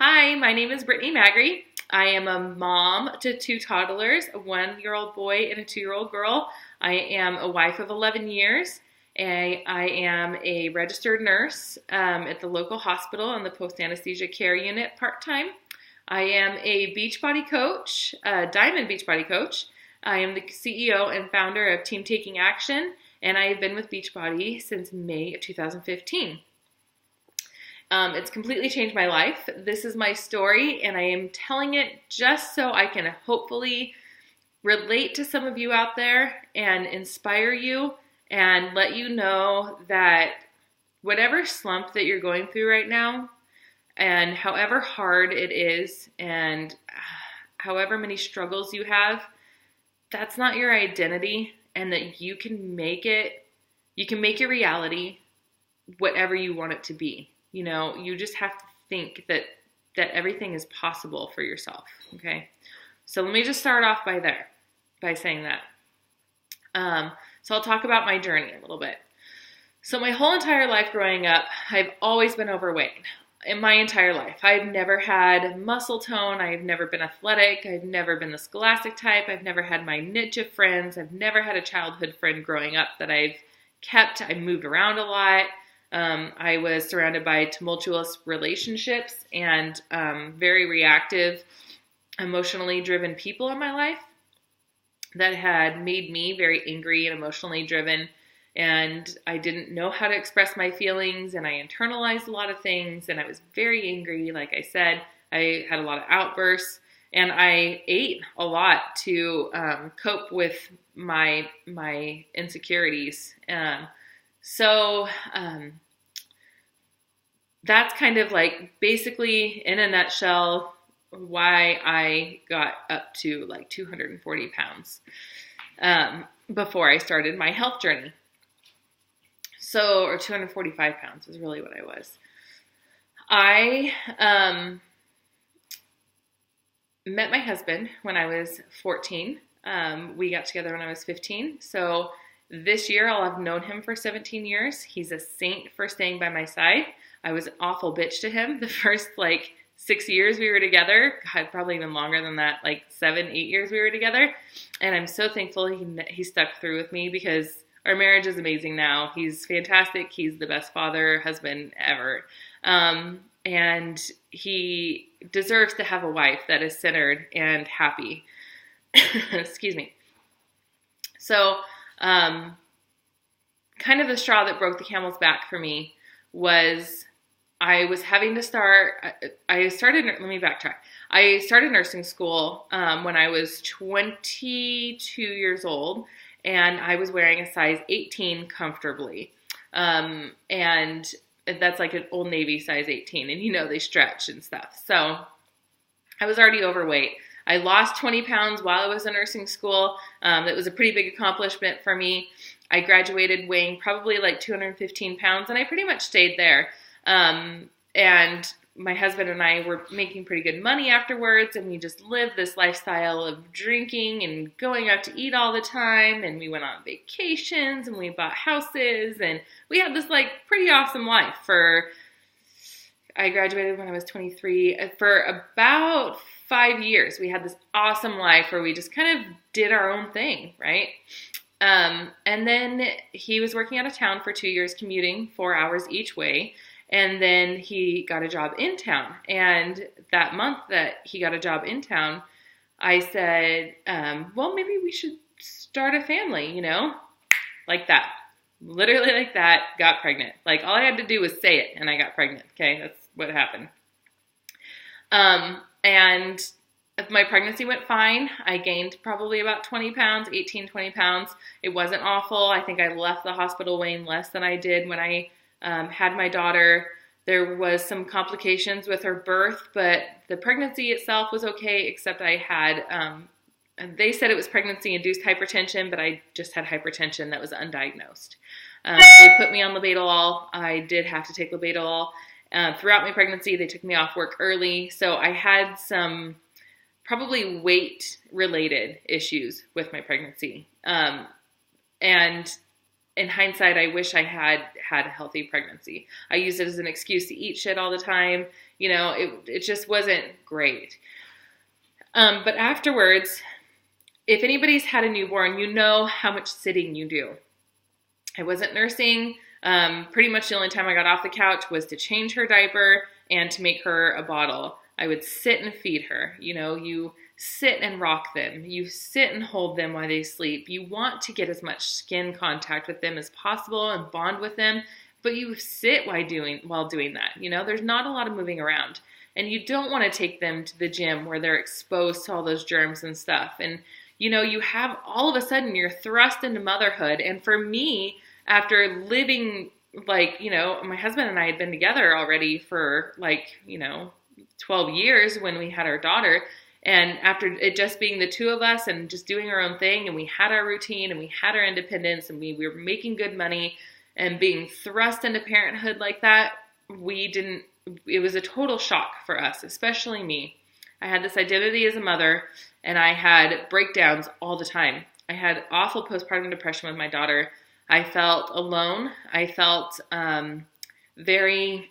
Hi, my name is Brittany Magri. I am a mom to two toddlers, a 1-year-old boy and a 2-year-old girl. I am a wife of 11 years, and I am a registered nurse at the local hospital on the post-anesthesia care unit part-time. I am a Beachbody coach, a Diamond Beachbody coach. I am the CEO and founder of Team Taking Action, and I have been with Beachbody since May of 2015. It's completely changed my life. This is my story, and I am telling it just so I can hopefully relate to some of you out there and inspire you and let you know that whatever slump that you're going through right now, and however hard it is, and however many struggles you have, that's not your identity, and that you can make your reality whatever you want it to be. You know, you just have to think that everything is possible for yourself, okay? So let me just start off by saying that. So I'll talk about my journey a little bit. So my whole entire life growing up, I've always been overweight. In my entire life, I've never had muscle tone. I've never been athletic. I've never been the scholastic type. I've never had my niche of friends. I've never had a childhood friend growing up that I've kept. I moved around a lot. I was surrounded by tumultuous relationships and very reactive, emotionally driven people in my life that had made me very angry and emotionally driven. And I didn't know how to express my feelings, and I internalized a lot of things, and I was very angry. Like I said, I had a lot of outbursts, and I ate a lot to cope with my insecurities. So that's kind of like basically in a nutshell why I got up to like 240 pounds before I started my health journey. So, or 245 pounds is really what I was. I met my husband when I was 14. We got together when I was 15. So this year I'll have known him for 17 years. He's a saint for staying by my side. I was an awful bitch to him the first 6 years we were together. God, probably even longer than that, 7, 8 years we were together. And I'm so thankful he stuck through with me because our marriage is amazing now. He's fantastic. He's the best father, husband ever. And he deserves to have a wife that is centered and happy. Excuse me. So, kind of the straw that broke the camel's back for me was I was having to let me backtrack. I started nursing school when I was 22 years old, and I was wearing a size 18 comfortably. And that's like an Old Navy size 18, and they stretch and stuff. So I was already overweight. I lost 20 pounds while I was in nursing school. That was a pretty big accomplishment for me. I graduated weighing probably 215 pounds, and I pretty much stayed there. And my husband and I were making pretty good money afterwards, and we just lived this lifestyle of drinking and going out to eat all the time, and we went on vacations, and we bought houses, and we had this pretty awesome life I graduated when I was 23. For about 5 years, we had this awesome life where we just kind of did our own thing, right? And then he was working out of town for 2 years, commuting 4 hours each way. And then he got a job in town. And that month that he got a job in town, I said, well, maybe we should start a family, like that. Literally like that, got pregnant. All I had to do was say it, and I got pregnant. Okay, that's what happened. And my pregnancy went fine. I gained probably about 20 pounds, 18, 20 pounds. It wasn't awful. I think I left the hospital weighing less than I did when I had my daughter. There was some complications with her birth, but the pregnancy itself was okay, except I had, they said it was pregnancy-induced hypertension, but I just had hypertension that was undiagnosed. They put me on labetalol. I did have to take labetalol. Throughout my pregnancy, they took me off work early, so I had some probably weight-related issues with my pregnancy. And in hindsight, I wish I had a healthy pregnancy. I used it as an excuse to eat shit all the time. it just wasn't great. But afterwards, if anybody's had a newborn, you know how much sitting you do. I wasn't nursing. Pretty much the only time I got off the couch was to change her diaper and to make her a bottle. I would sit and feed her. You sit and rock them. You sit and hold them while they sleep. You want to get as much skin contact with them as possible and bond with them, but you sit while doing that. There's not a lot of moving around. And you don't want to take them to the gym where they're exposed to all those germs and stuff. And, you have all of a sudden you're thrust into motherhood. And for me, after living my husband and I had been together already for 12 years when we had our daughter. And after it just being the two of us and just doing our own thing, and we had our routine and we had our independence and we were making good money and being thrust into parenthood like that, it was a total shock for us, especially me. I had this identity as a mother and I had breakdowns all the time. I had awful postpartum depression with my daughter. I felt alone. I felt very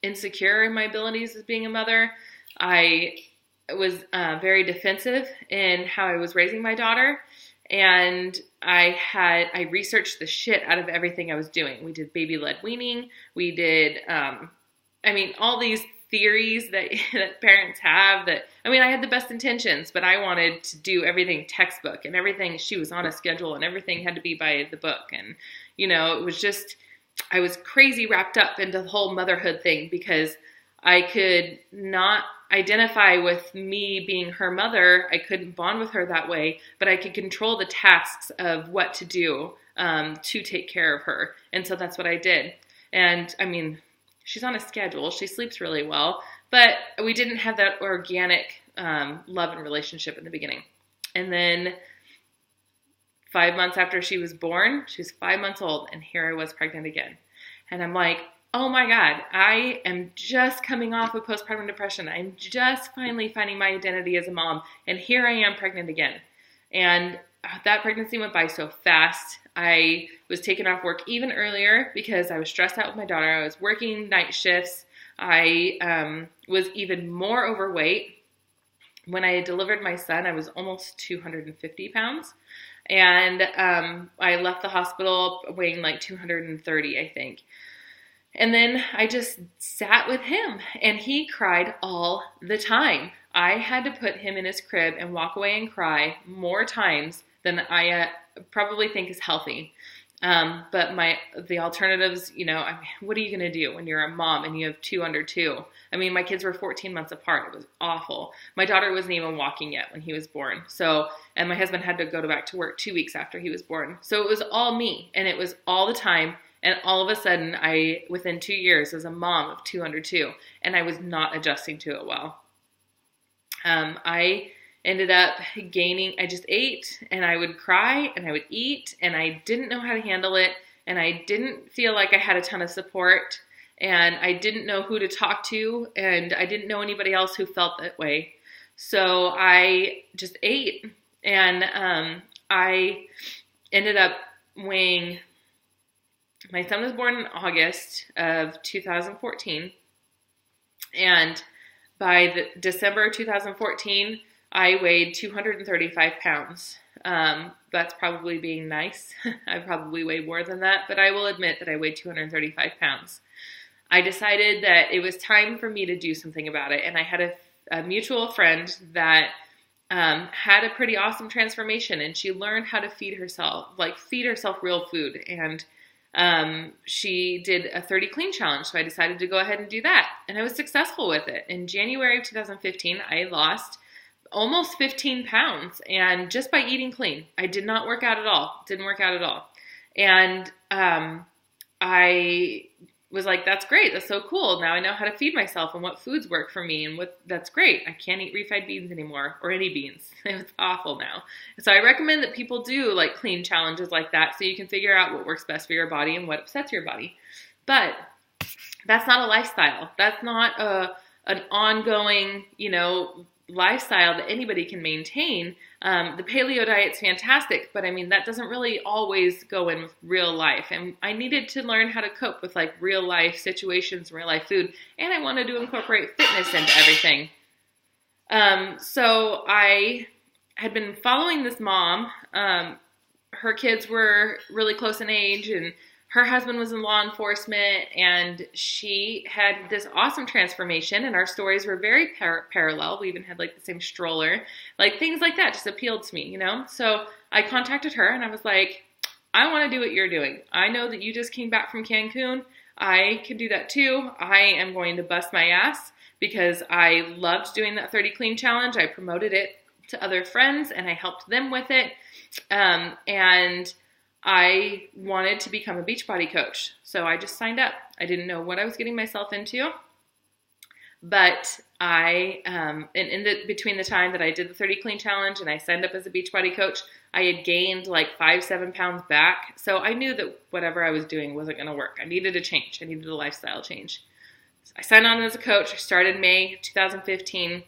insecure in my abilities as being a mother. I was very defensive in how I was raising my daughter. And I researched the shit out of everything I was doing. We did baby-led weaning. We did, all these theories that parents have I had the best intentions, but I wanted to do everything textbook and everything. She was on a schedule and everything had to be by the book. And, it was just, I was crazy wrapped up into the whole motherhood thing because I could not identify with me being her mother. I couldn't bond with her that way, but I could control the tasks of what to do to take care of her. And so that's what I did. And she's on a schedule. She sleeps really well, but we didn't have that organic love and relationship in the beginning. And then 5 months after she was born, she was 5 months old, and here I was pregnant again. And I'm like, oh my God, I am just coming off of postpartum depression. I'm just finally finding my identity as a mom. And here I am pregnant again. And that pregnancy went by so fast. I was taken off work even earlier because I was stressed out with my daughter. I was working night shifts. I was even more overweight. When I delivered my son, I was almost 250 pounds. And I left the hospital weighing 230, I think. And then I just sat with him, and he cried all the time. I had to put him in his crib and walk away and cry more times than I probably think is healthy. But the alternatives, what are you going to do when you're a mom and you have two under two? My kids were 14 months apart. It was awful. My daughter wasn't even walking yet when he was born. And my husband had to go back to work 2 weeks after he was born. So it was all me, and it was all the time. And all of a sudden, within 2 years, was a mom of two under two, and I was not adjusting to it well. I ended up gaining, I just ate, and I would cry, and I would eat, and I didn't know how to handle it, and I didn't feel like I had a ton of support, and I didn't know who to talk to, and I didn't know anybody else who felt that way. So I just ate, and I ended up weighing. My son was born in August of 2014, and by December 2014, I weighed 235 pounds. That's probably being nice. I probably weigh more than that, but I will admit that I weighed 235 pounds. I decided that it was time for me to do something about it, and I had a mutual friend that had a pretty awesome transformation, and she learned how to feed herself real food, and she did a 30 clean challenge. So I decided to go ahead and do that. And I was successful with it. In January of 2015, I lost almost 15 pounds, and just by eating clean. I did not work out at all. Didn't work out at all. And, I was like, that's great. That's so cool. Now I know how to feed myself and what foods work for me, and that's great. I can't eat refried beans anymore, or any beans. It's awful now. So I recommend that people do clean challenges like that so you can figure out what works best for your body and what upsets your body. But that's not a lifestyle. That's not an ongoing, lifestyle that anybody can maintain. The paleo diet's fantastic, but I mean, that doesn't really always go in with real life. And I needed to learn how to cope with like real life situations, real life food. And I wanted to incorporate fitness into everything. So I had been following this mom. Her kids were really close in age, and her husband was in law enforcement, and she had this awesome transformation, and our stories were very parallel. We even had like the same stroller, like things like that just appealed to me, you know? So I contacted her and I was like, I want to do what you're doing. I know that you just came back from Cancun. I can do that too. I am going to bust my ass because I loved doing that 30 Clean Challenge. I promoted it to other friends and I helped them with it. And I wanted to become a Beachbody coach. So I just signed up. I didn't know what I was getting myself into. But I, between the time that I did the 30 Clean Challenge and I signed up as a Beachbody coach, I had gained like 5-7 pounds back. So I knew that whatever I was doing wasn't going to work. I needed a change. I needed a lifestyle change. So I signed on as a coach. I started May 2015.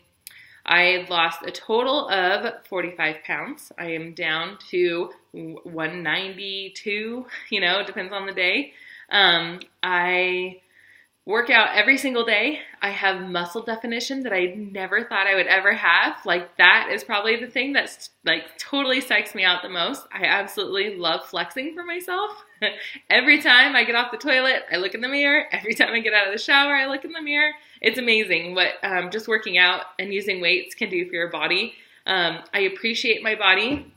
I lost a total of 45 pounds. I am down to 192, it depends on the day. I work out every single day. I have muscle definition that I never thought I would ever have. Like that is probably the thing that's like totally psychs me out the most. I absolutely love flexing for myself. Every time I get off the toilet, I look in the mirror. Every time I get out of the shower, I look in the mirror. It's amazing what just working out and using weights can do for your body. I appreciate my body.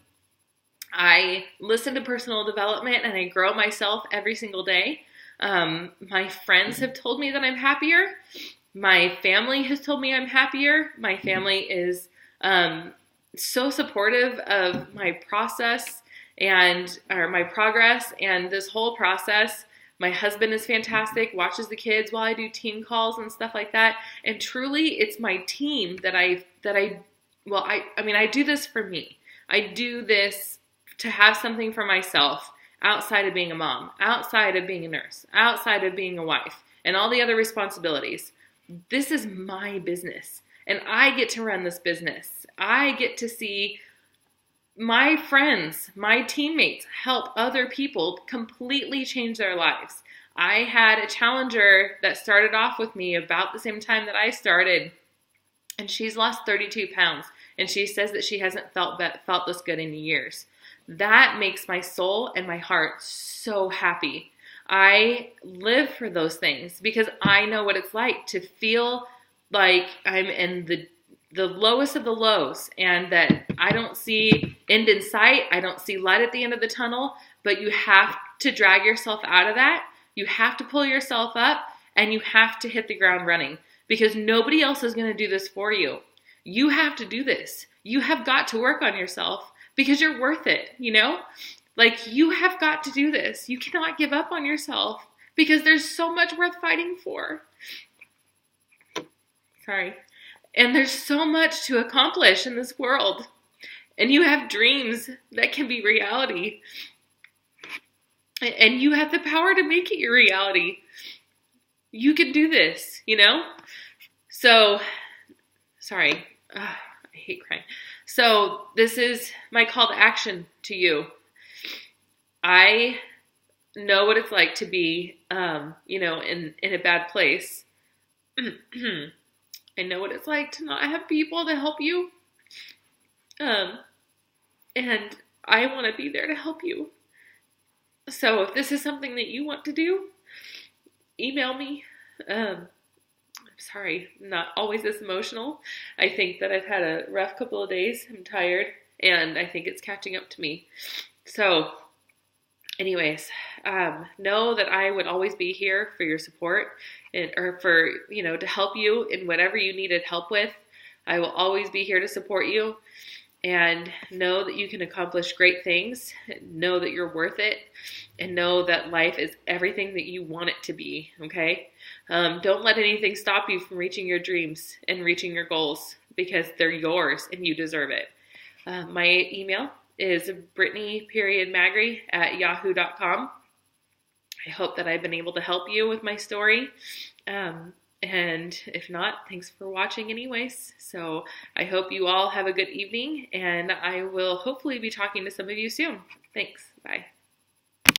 I listen to personal development and I grow myself every single day. My friends have told me that I'm happier. My family has told me I'm happier. My family is so supportive of my process or my progress and this whole process. My husband is fantastic, watches the kids while I do team calls and stuff like that. And truly, it's my team that I do this for me. I do this to have something for myself outside of being a mom, outside of being a nurse, outside of being a wife, and all the other responsibilities. This is my business, and I get to run this business. I get to see my friends, my teammates help other people completely change their lives. I had a challenger that started off with me about the same time that I started, and she's lost 32 pounds, and she says that she hasn't felt this good in years. That makes my soul and my heart so happy. I live for those things because I know what it's like to feel like I'm in the lowest of the lows and that I don't see end in sight. I don't see light at the end of the tunnel, but you have to drag yourself out of that. You have to pull yourself up and you have to hit the ground running because nobody else is going to do this for you. You have to do this. You have got to work on yourself because you're worth it, Like you have got to do this. You cannot give up on yourself because there's so much worth fighting for. Sorry. And there's so much to accomplish in this world. And you have dreams that can be reality. And you have the power to make it your reality. You can do this, So, sorry. I hate crying. So this is my call to action to you. I know what it's like to be, in a bad place. I know what it's like to not have people to help you. And I want to be there to help you. So if this is something that you want to do, email me. I'm sorry, I'm not always this emotional. I think that I've had a rough couple of days. I'm tired, and I think it's catching up to me. So anyways, know that I would always be here for your support or for, to help you in whatever you needed help with. I will always be here to support you, and know that you can accomplish great things. Know that you're worth it, and know that life is everything that you want it to be, okay? Don't let anything stop you from reaching your dreams and reaching your goals because they're yours and you deserve it. My email is Brittany.Magri@yahoo.com. I hope that I've been able to help you with my story. And if not, thanks for watching anyways. So I hope you all have a good evening, and I will hopefully be talking to some of you soon. Thanks. Bye.